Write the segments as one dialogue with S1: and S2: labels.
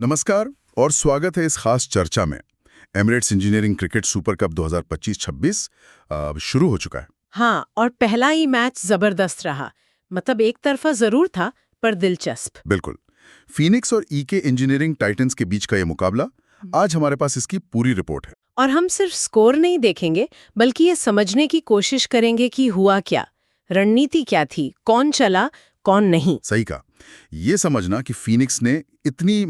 S1: नमस्कार और स्वागत है इस खास चर्चा में। Emirates engineering cricket super cup 2025-26 अब शुरू हो चुका है।
S2: हाँ, और पहला ही मैच जबरदस्त रहा। मतलब एक तरफा जरूर था पर दिलचस्प।
S1: बिल्कुल। फीनिक्स और ईके इंजीनियरिंग टाइटंस के बीच का ये मुकाबला, आज हमारे पास इसकी पूरी रिपोर्ट है।
S2: और हम सिर्फ स्कोर नहीं देखेंगे बल्कि ये समझने की कोशिश करेंगे कि हुआ क्या, रणनीति क्या थी, कौन चला कौन नहीं।
S1: सही कहा। ये समझना कि फीनिक्स ने इतनी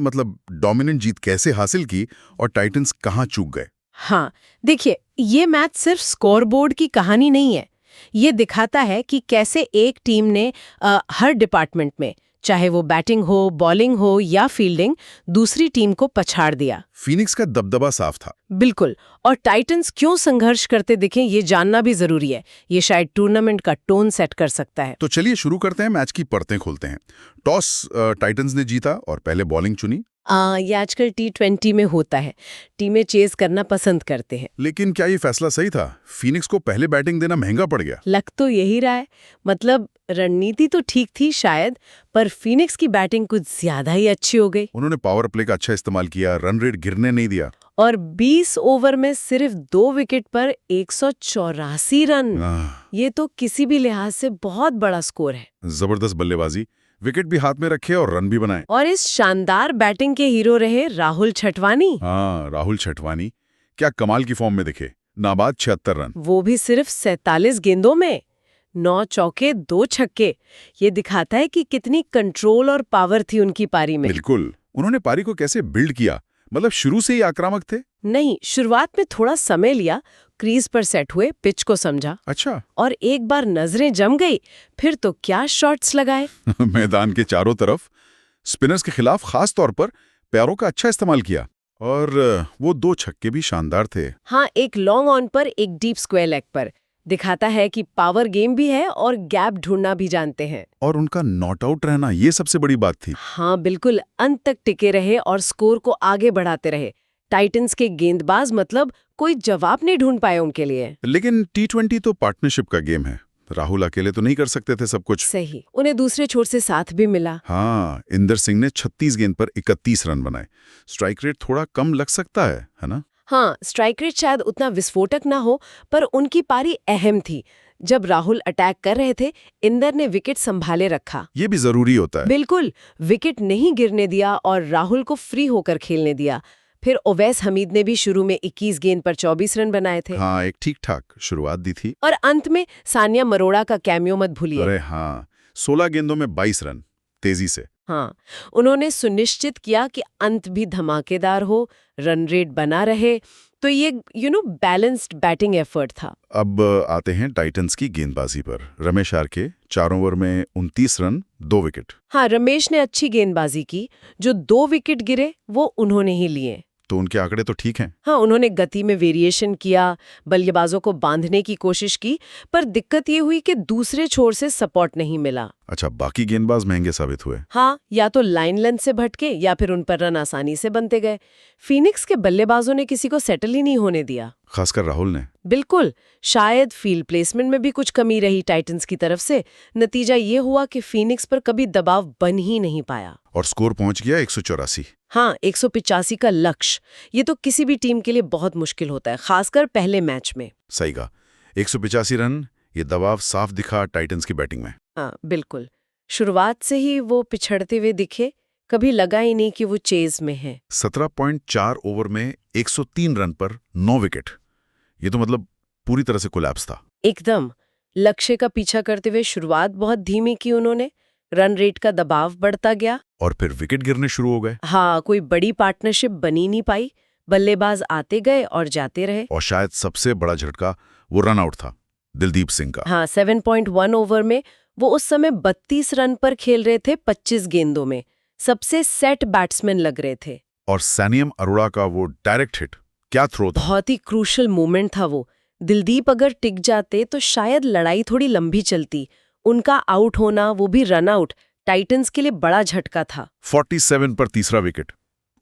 S1: डोमिनेंट जीत कैसे हासिल की और टाइटंस कहाँ चूक गए।
S2: हाँ, देखिए, ये मैच सिर्फ स्कोरबोर्ड की कहानी नहीं है। ये दिखाता है कि कैसे एक टीम ने हर डिपार्टमेंट में, चाहे वो बैटिंग हो, बॉलिंग हो या फील्डिंग, दूसरी टीम को पछाड़ दिया।
S1: फीनिक्स का दबदबा साफ था।
S2: बिल्कुल। और टाइटंस क्यों संघर्ष करते दिखें ये जानना भी जरूरी है। ये शायद टूर्नामेंट का टोन सेट कर सकता है।
S1: तो चलिए शुरू करते हैं, मैच की परतें खोलते हैं। टॉस टाइटंस ने जीता और पहले बॉलिंग चुनी।
S2: ये आजकल T20 में होता है, टीमें चेज करना पसंद करते हैं।
S1: लेकिन क्या ये फैसला सही था? फीनिक्स को पहले बैटिंग देना महंगा पड़ गया।
S2: लग तो यही रहा है। मतलब रणनीति तो ठीक थी शायद, पर फीनिक्स की बैटिंग कुछ ज्यादा ही अच्छी हो गई।
S1: उन्होंने पावर प्ले का अच्छा इस्तेमाल किया, रन रेट गिरने नहीं दिया।
S2: और 20 ओवर में सिर्फ 2 विकेट पर 184 रन। ये तो किसी भी लिहाज से बहुत बड़ा स्कोर है।
S1: जबरदस्त बल्लेबाजी, विकेट भी हाथ में रखे और रन भी बनाए।
S2: और इस शानदार बैटिंग के हीरो रहे राहुल छटवानी।
S1: हाँ, राहुल छटवानी क्या कमाल की फॉर्म में दिखे। नाबाद 76 रन,
S2: वो भी सिर्फ 47 गेंदों में। 9 चौके 2 छक्के। ये दिखाता है कि कितनी कंट्रोल और पावर थी उनकी पारी में।
S1: बिल्कुल। उन्होंने पारी को कैसे बिल्ड किया, शुरू से ही आक्रामक थे?
S2: नहीं, शुरुआत में थोड़ा समय लिया, क्रीज पर सेट हुए, पिच को समझा।
S1: अच्छा।
S2: और एक बार नजरें जम गई, फिर तो क्या शॉट्स लगाए।
S1: मैदान के चारों तरफ स्पिनर्स के खिलाफ खास तौर पर पैरों का अच्छा इस्तेमाल किया और वो 2 छक्के भी शानदार थे।
S2: हाँ, एक लॉन्ग ऑन पर, एक डीप स्क्वायर लेग पर। दिखाता है कि पावर गेम भी है और गैप ढूंढना भी जानते हैं।
S1: और उनका नॉट आउट रहना, ये सबसे बड़ी बात थी।
S2: हाँ बिल्कुल, अंत तक टिके रहे और स्कोर को आगे बढ़ाते रहे। टाइटंस के गेंदबाज कोई जवाब नहीं ढूंढ पाए उनके लिए।
S1: लेकिन T20 तो पार्टनरशिप का गेम है। राहुल अकेले तो नहीं कर सकते थे सब कुछ।
S2: सही, उन्हें दूसरे छोर से साथ भी मिला।
S1: हाँ, इंदर सिंह ने 36 गेंद पर 31 रन बनाए। स्ट्राइक रेट थोड़ा कम लग सकता है ना?
S2: हाँ, स्ट्राइक रेट शायद उतना विस्फोटक ना हो, पर उनकी पारी अहम थी। जब राहुल अटैक कर रहे थे, इंदर ने विकेट संभाले रखा।
S1: ये भी जरूरी होता है।
S2: बिल्कुल, विकेट नहीं गिरने दिया और राहुल को फ्री होकर खेलने दिया। फिर ओवैस हमीद ने भी शुरू में 21 गेंद पर 24 रन बनाए थे।
S1: हाँ, एक ठीक-ठाक शुरुआत दी थी।
S2: और अंत में सानिया मरोड़ा का कैमियो मत भूलिए।
S1: अरे हाँ, 16 गेंदों में 22 रन, तेजी से।
S2: हाँ, उन्होंने सुनिश्चित किया कि अंत भी धमाकेदार हो, रन रेट बना रहे। तो ये बैलेंस्ड बैटिंग एफर्ट था।
S1: अब आते हैं टाइटंस की गेंदबाजी पर। रमेश आर के 4 ओवर में 29 रन, 2 विकेट।
S2: हाँ, रमेश ने अच्छी गेंदबाजी की। जो 2 विकेट गिरे वो उन्होंने ही लिए।
S1: तो उनके आंकड़े तो ठीक हैं।
S2: हाँ, उन्होंने गति में वेरिएशन किया, बल्लेबाजों को बांधने की कोशिश की, पर दिक्कत ये हुई कि दूसरे छोर से सपोर्ट नहीं मिला।
S1: अच्छा, बाकी गेंदबाज महंगे साबित हुए।
S2: हाँ, या तो लाइन लेंथ से भटके या फिर उन पर रन आसानी से बनते गए। फीनिक्स के बल्लेबाजों ने किसी को सेटल ही नहीं होने दिया,
S1: खासकर राहुल ने।
S2: बिल्कुल। शायद फील्ड प्लेसमेंट में भी कुछ कमी रही टाइटंस की तरफ से। नतीजा ये हुआ कि फीनिक्स पर कभी दबाव बन ही नहीं पाया।
S1: और स्कोर पहुंच गया 184।
S2: हाँ, 185 का लक्ष्य, ये तो किसी भी टीम के लिए बहुत मुश्किल होता है, खासकर पहले मैच में।
S1: सही कहा, 185 रन, ये दबाव साफ दिखा टाइटंस की बैटिंग में।
S2: हाँ बिल्कुल, शुरुआत से ही वो पिछड़ते हुए दिखे, कभी लगा ही नहीं कि वो चेज में है।
S1: 17.4 ओवर में 103 रन पर 9 विकेट। ये तो पूरी तरह से कोलैप्स था।
S2: एकदम, लक्ष्य का पीछा करते हुए शुरुआत बहुत धीमी की उन्होंने। रन रेट का दबाव बढ़ता गया
S1: और फिर विकेट गिरने शुरू हो गए।
S2: हाँ, कोई बड़ी पार्टनरशिप बनी नहीं पाई। बल्लेबाज आते गए और जाते रहे।
S1: और शायद सबसे बड़ा झटका वो रन आउट था, दिलदीप सिंह का।
S2: हाँ, 7.1 ओवर में वो उस समय 32 रन पर खेल रहे थे, 25 गेंदों में। सबसे सेट बैट्समैन लग रहे थे।
S1: और सैनियम अरोड़ा का वो डायरेक्ट हिट, क्या थ्रो था।
S2: बहुत ही क्रूशल मोमेंट था वो। दिलदीप अगर टिक जाते तो शायद लड़ाई थोड़ी लंबी चलती। उनका आउट होना, वो भी रन आउट, टाइटंस के लिए बड़ा झटका था।
S1: 47 पर तीसरा विकेट,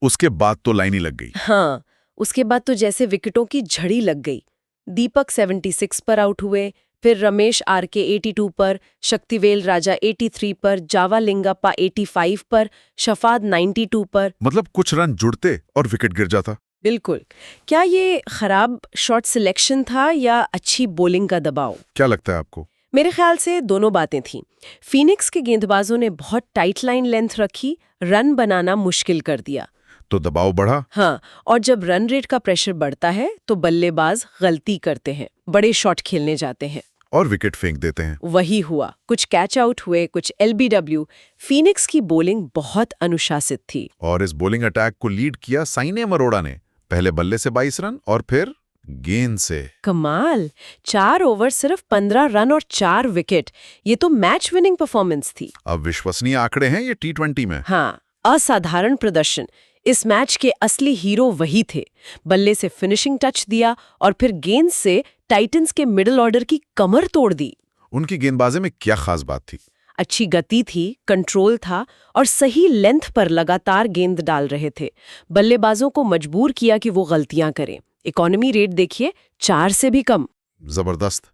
S1: उसके बाद तो लाइन ही लग गई।
S2: हाँ, उसके बाद तो जैसे विकेटों की झड़ी लग गई। दीपक 76 पर आउट हुए, फिर रमेश आरके 82 पर, शक्तिवेल राजा 83 पर, जावा लिंगप्पा 85 पर, शफाद 92 पर।
S1: मतलब कुछ रन जुड़ते और विकेट गिर जाता।
S2: बिल्कुल। क्या ये खराब शॉट सिलेक्शन था या अच्छी बॉलिंग का दबाव?
S1: क्या लगता है आपको?
S2: मेरे ख्याल से दोनों बातें थीं। फीनिक्स के गेंदबाजों ने बहुत टाइट लाइन लेंथ रखी, रन बनाना मुश्किल कर दिया।
S1: तो दबाव बढ़ा।
S2: हाँ, और जब रन रेट का प्रेशर बढ़ता है तो बल्लेबाज गलती करते हैं, बड़े शॉट खेलने जाते हैं
S1: और विकेट फेंक देते हैं।
S2: वही हुआ। कुछ कैच आउट हुए, कुछ एलबीडब्ल्यू। फीनिक्स की बॉलिंग बहुत अनुशासित थी।
S1: और इस बॉलिंग अटैक को लीड किया साइनिया मरोड़ा ने। पहले बल्ले से 22 रन और फिर गेंद से।
S2: कमाल। 4 ओवर सिर्फ 15 रन और 4 विकेट। ये तो मैच विनिंग परफॉर्मेंस थी।
S1: अब विश्वसनीय आंकड़े हैं ये T20 में।
S2: हाँ, असाधारण प्रदर्शन। इस मैच के असली हीरो वही थे। बल्ले से फिनिशिंग टच दिया और फिर गेंद से टाइटंस के मिडिल ऑर्डर की कमर तोड़ दी।
S1: उनकी गेंदबाजी में क्या खास बात थी?
S2: अच्छी गति थी, कंट्रोल था और सही लेंथ पर लगातार गेंद डाल रहे थे। बल्लेबाजों को मजबूर किया कि वो गलतियां करें। इकोनॉमी रेट देखिए, 4 से भी कम।
S1: जबरदस्त।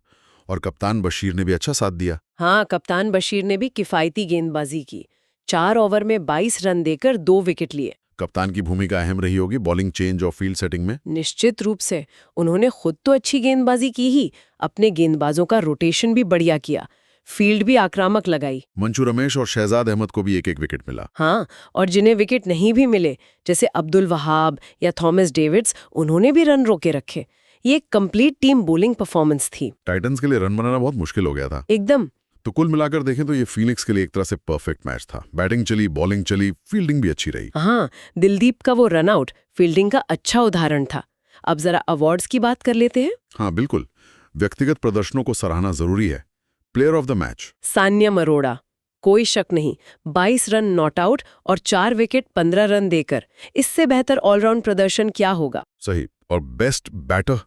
S1: और कप्तान बशीर ने भी अच्छा साथ दिया।
S2: हाँ, कप्तान बशीर ने भी किफायती गेंदबाजी की। 4 ओवर में 22 रन देकर 2 विकेट लिए।
S1: कप्तान की भूमिका अहम रही होगी बॉलिंग चेंज और फील्ड सेटिंग में।
S2: निश्चित रूप से। उन्होंने खुद तो अच्छी गेंदबाजी की ही, अपने गेंदबाजों का रोटेशन भी बढ़िया किया। फील्ड भी आक्रामक लगाई।
S1: मंजू रमेश और शहजाद अहमद को भी एक विकेट मिला।
S2: हाँ, और जिन्हें विकेट नहीं भी मिले, जैसे अब्दुल वहाब या थॉमस डेविड्स, उन्होंने भी रन रोके रखे। ये एक कंप्लीट टीम बॉलिंग परफॉर्मेंस थी।
S1: टाइटंस के लिए रन बनाना बहुत मुश्किल हो गया था।
S2: एकदम।
S1: तो कुल मिलाकर देखें तो ये फीनिक्स के लिए एक तरह से परफेक्ट मैच था। बैटिंग चली, बॉलिंग चली, फील्डिंग भी अच्छी रही।
S2: हाँ, दिलदीप का वो रन आउट फील्डिंग का अच्छा उदाहरण था। अब जरा अवार्ड्स की बात कर लेते हैं।
S1: हाँ बिल्कुल, व्यक्तिगत प्रदर्शनों को सराहना जरूरी है। Player of the match
S2: Sanya Maroda, कोई शक नहीं। 22 रन नॉट आउट और 4 विकेट 15 रन देकर, इससे बेहतर ऑलराउंड प्रदर्शन क्या होगा?
S1: सही। और बेस्ट बैटर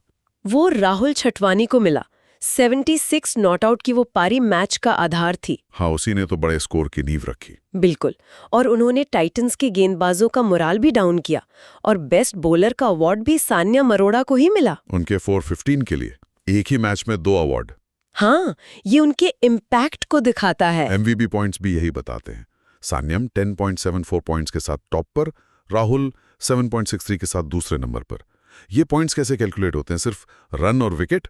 S2: वो राहुल छटवानी को मिला। 76 नॉट आउट की वो पारी मैच का आधार थी।
S1: हाँ, उसी ने तो बड़े स्कोर की नींव रखी।
S2: बिल्कुल। और उन्होंने टाइटंस के गेंदबाजों का मोराल भी डाउन किया। और बेस्ट बॉलर का अवार्ड भी सान्या मरोड़ा को ही मिला।
S1: उनके 415 के लिए एक ही मैच में 2 अवार्ड।
S2: हाँ, ये उनके इम्पैक्ट को दिखाता है।
S1: MVP पॉइंट्स भी यही बताते हैं। सान्यम 10.74 पॉइंट्स के साथ टॉप पर, राहुल 7.63 के साथ दूसरे नंबर पर। ये पॉइंट्स कैसे कैलकुलेट होते हैं? सिर्फ रन और विकेट?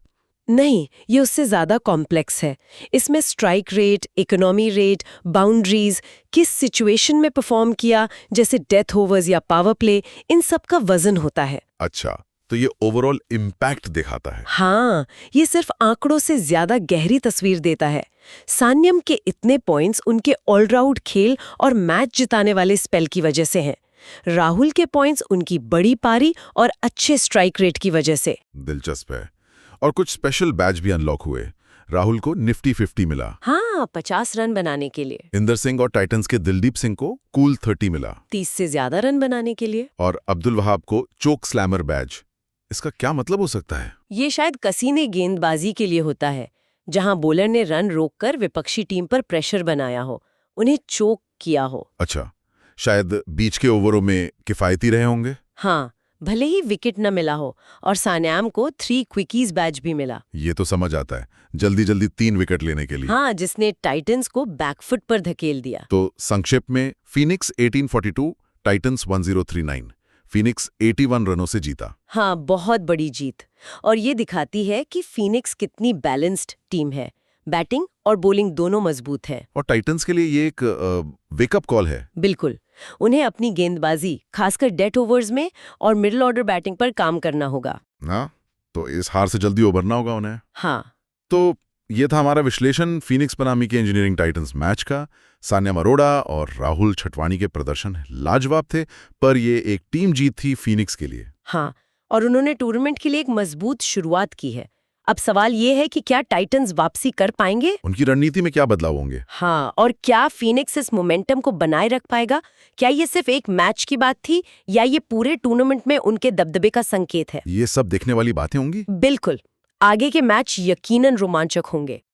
S2: नहीं, ये उससे ज्यादा कॉम्प्लेक्स है। इसमें strike rate, economy rate, boundaries, किस सिचुएशन में परफॉर्म किया, जैसे डेथ ओवर्स या पावर प्ले, इन सब का वजन होता है।
S1: अच्छा, तो ये ओवरऑल इम्पैक्ट दिखाता है।
S2: हाँ, ये सिर्फ आंकड़ों से ज्यादा गहरी तस्वीर देता है। सान्यम के इतने पॉइंट्स उनके ऑलराउंड खेल और मैच जिताने वाले स्पेल की वजह से हैं। राहुल के पॉइंट्स उनकी बड़ी पारी और अच्छे स्ट्राइक रेट की वजह से।
S1: दिलचस्प है। और कुछ स्पेशल बैच भी अनलॉक हुए। राहुल को निफ्टी 50 मिला।
S2: हाँ, 50 रन बनाने के लिए।
S1: इंदर सिंह और टाइटंस के दिलदीप सिंह को कूल 30 मिला।
S2: 30 से ज्यादा रन बनाने के लिए।
S1: और अब्दुल वहाब को चोक स्लैमर बैच। इसका क्या मतलब हो सकता है?
S2: ये शायद कसीने गेंदबाजी के लिए होता है, जहां बॉलर ने रन रोककर विपक्षी टीम पर प्रेशर बनाया हो, उन्हें चोक किया हो।
S1: अच्छा, शायद बीच के ओवरों में किफायती रहे होंगे।
S2: हाँ, भले ही विकेट न मिला हो। और सान्याम को 3 क्विकीज बैच भी मिला।
S1: ये तो समझ आता है, जल्दी जल्दी 3 विकेट लेने के लिए।
S2: हाँ, जिसने टाइटंस को बैकफुट पर धकेल दिया।
S1: तो संक्षेप में, फीनिक्स 1842, टाइटंस 1039। फीनिक्स 81 रनों से जीता।
S2: हाँ, बहुत बड़ी जीत। और ये दिखाती है कि फीनिक्स कितनी बैलेंस्ड टीम है। बैटिंग और बॉलिंग दोनों मजबूत है।
S1: और टाइटंस के लिए ये एक वेकअप कॉल है।
S2: बिल्कुल। उन्हें अपनी गेंदबाजी, खासकर डेथ ओवर्स में और मिडिल ऑर्डर बैटिंग पर काम करना होगा।
S1: हाँ, तो इस हार से जल्दी उबरना होगा उन्हें।
S2: हाँ।
S1: तो ये था हमारा विश्लेषण फीनिक्स बनामी के इंजीनियरिंग टाइटंस मैच का। सान्या मरोड़ा और राहुल छटवानी के प्रदर्शन लाजवाब थे, पर ये एक टीम जीत थी फीनिक्स के लिए।
S2: हाँ, और उन्होंने टूर्नामेंट के लिए एक मजबूत शुरुआत की है। अब सवाल ये है कि क्या टाइटंस वापसी कर पाएंगे?
S1: उनकी रणनीति में क्या बदलाव होंगे?
S2: हाँ, और क्या फीनिक्स इस मोमेंटम को बनाए रख पाएगा? क्या ये सिर्फ एक मैच की बात थी या ये पूरे टूर्नामेंट में उनके दबदबे का संकेत है?
S1: ये सब देखने वाली बातें होंगी।
S2: बिल्कुल। आगे के मैच यकीनन रोमांचक होंगे।